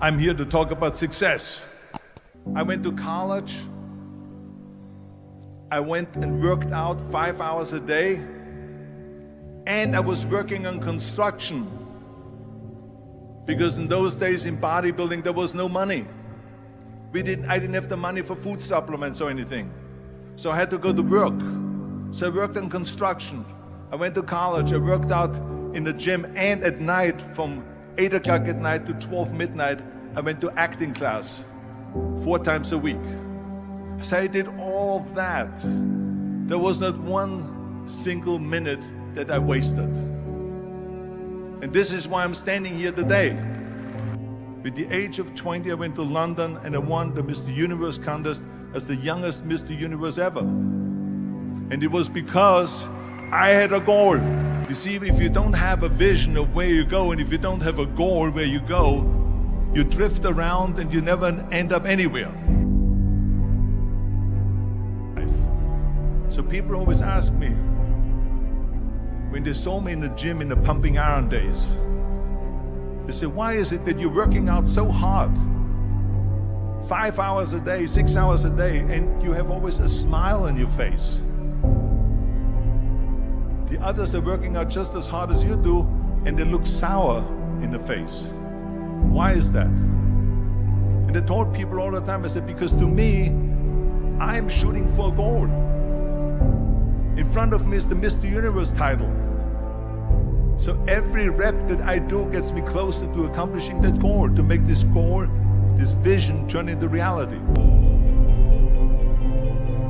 I'm here to talk about success. I went to college. I went and worked out 5 hours a day, and I was working on construction, because in those days in bodybuilding there was no money. I didn't have the money for food supplements or anything, so I had to go to work. So I worked on construction. I went to college. I worked out in the gym, and at night from 8 o'clock at night to 12 midnight, I went to acting class 4 times a week. So I did all of that. There was not one single minute that I wasted. And this is why I'm standing here today. With the age of 20, I went to London and I won the Mr. Universe contest as the youngest Mr. Universe ever. And it was because I had a goal. You see, if you don't have a vision of where you go, and if you don't have a goal where you go, you drift around and you never end up anywhere. So people always ask me, when they saw me in the gym in the pumping iron days, they say, why is it that you're working out so hard? 5 hours a day, 6 hours a day, and you have always a smile on your face. The others are working out just as hard as you do, and they look sour in the face. Why is that? And I told people all the time, I said, because to me, I'm shooting for a goal. In front of me is the Mr. Universe title. So every rep that I do gets me closer to accomplishing that goal, to make this goal, this vision, turn into reality.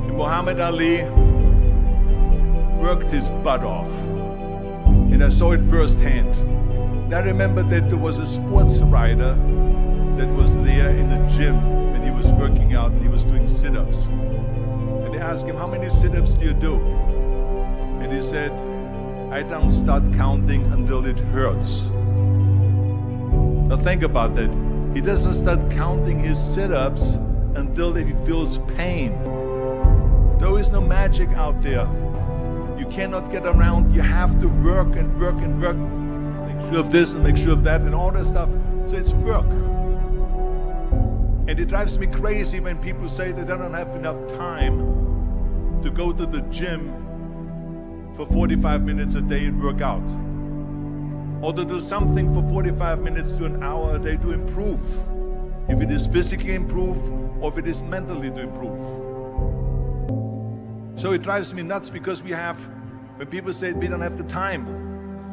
And Muhammad Ali worked his butt off, and I saw it firsthand. And I remember that there was a sports writer that was there in the gym when he was working out and he was doing sit-ups. And they asked him, how many sit-ups do you do? And he said, I don't start counting until it hurts. Now think about that. He doesn't start counting his sit-ups until he feels pain. There is no magic out there. You cannot get around. You have to work and work and work. Make sure of this and make sure of that and all that stuff. So it's work. And it drives me crazy when people say they don't have enough time to go to the gym for 45 minutes a day and work out. Or to do something for 45 minutes to an hour a day to improve. If it is physically improve or if it is mentally to improve. So it drives me nuts because when people say we don't have the time,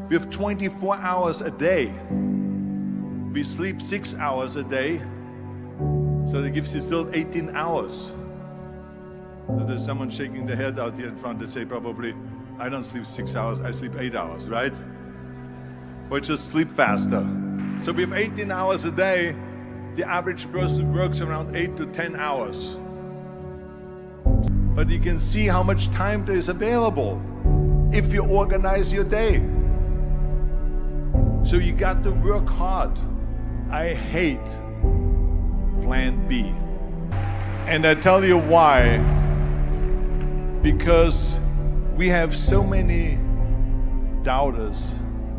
we have 24 hours a day. We sleep 6 hours a day, so that gives you still 18 hours. So there's someone shaking their head out here in front. They say probably, I don't sleep 6 hours, I sleep 8 hours, right? Or just sleep faster. So we have 18 hours a day. The average person works around 8 to 10 hours. But you can see how much time there is available if you organize your day. So you got to work hard. I hate plan B. And I tell you why. Because we have so many doubters,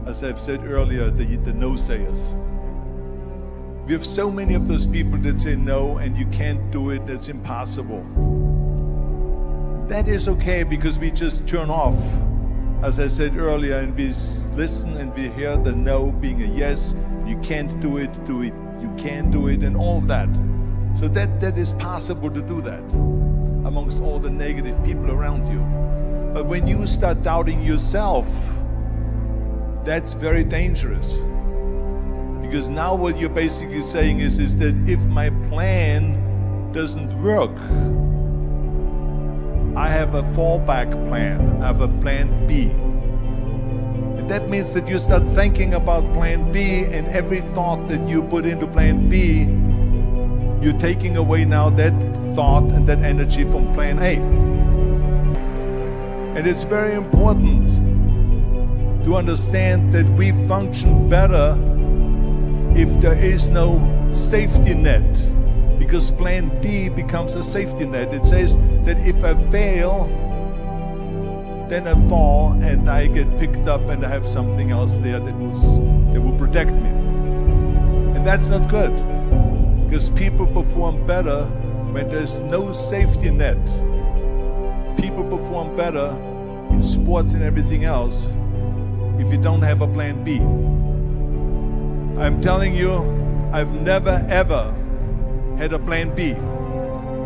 as I've said earlier, the no-sayers. We have so many of those people that say no and you can't do it, that's impossible. That is okay because we just turn off, as I said earlier, and we listen and we hear the no being a yes. You can't do it, you can do it, and all of that. So that is possible to do that amongst all the negative people around you. But when you start doubting yourself, that's very dangerous. Because now what you're basically saying is that if my plan doesn't work, I have a fallback plan, I have a plan B. And that means that you start thinking about plan B, and every thought that you put into plan B, you're taking away now that thought and that energy from plan A. And it's very important to understand that we function better if there is no safety net. Because plan B becomes a safety net. It says that if I fail, then I fall and I get picked up and I have something else there that will protect me. And that's not good. Because people perform better when there's no safety net. People perform better in sports and everything else if you don't have a plan B. I'm telling you, I've never ever had a plan B.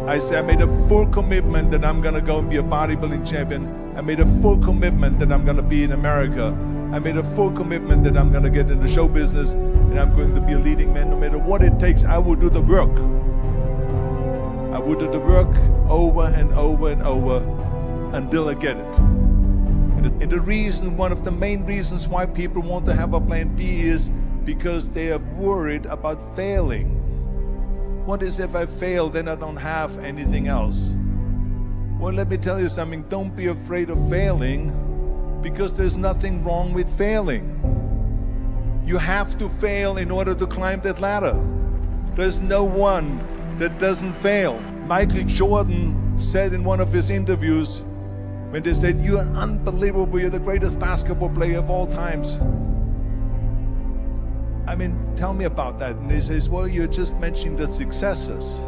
I made a full commitment that I'm gonna go and be a bodybuilding champion. I made a full commitment that I'm gonna be in America. I made a full commitment that I'm gonna get in the show business and I'm going to be a leading man. No matter what it takes, I will do the work. I will do the work over and over and over until I get it. And the reason, one of the main reasons why people want to have a plan B is because they are worried about failing. What is if I fail, then I don't have anything else? Well, let me tell you something, don't be afraid of failing, because there's nothing wrong with failing. You have to fail in order to climb that ladder. There's no one that doesn't fail. Michael Jordan said in one of his interviews, when they said, "You're unbelievable, you're the greatest basketball player of all times." I mean, tell me about that. And he says, well, you're just mentioning the successes.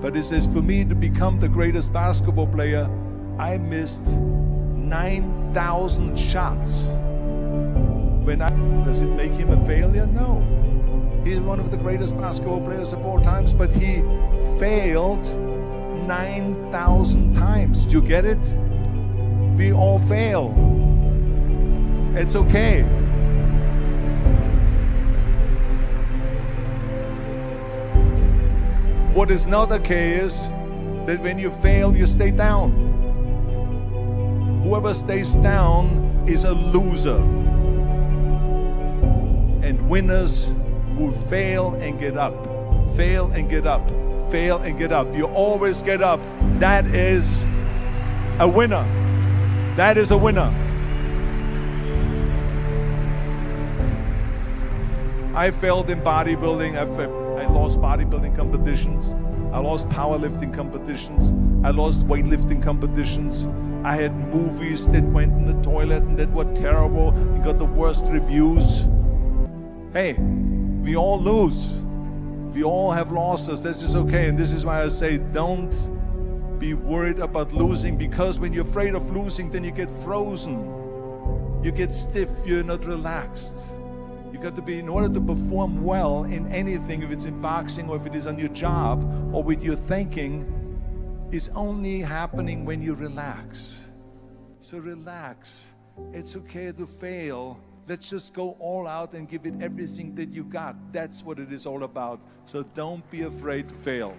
But he says, for me to become the greatest basketball player, I missed 9,000 shots. Does it make him a failure? No. He's one of the greatest basketball players of all times, but he failed 9,000 times. Do you get it? We all fail. It's okay. What is not okay is that when you fail, you stay down. Whoever stays down is a loser. And winners will fail and get up, fail and get up, fail and get up. You always get up. That is a winner. That is a winner. I failed in bodybuilding. I lost bodybuilding competitions. I lost powerlifting competitions. I lost weightlifting competitions. I had movies that went in the toilet and that were terrible and got the worst reviews. Hey, we all lose. We all have losses. This is okay. And this is why I say don't be worried about losing, because when you're afraid of losing, then you get frozen. You get stiff. You're not relaxed. You got to be, in order to perform well in anything, if it's in boxing or if it is on your job or with your thinking, is only happening when you relax. So relax. It's okay to fail. Let's just go all out and give it everything that you got. That's what it is all about. So don't be afraid to fail.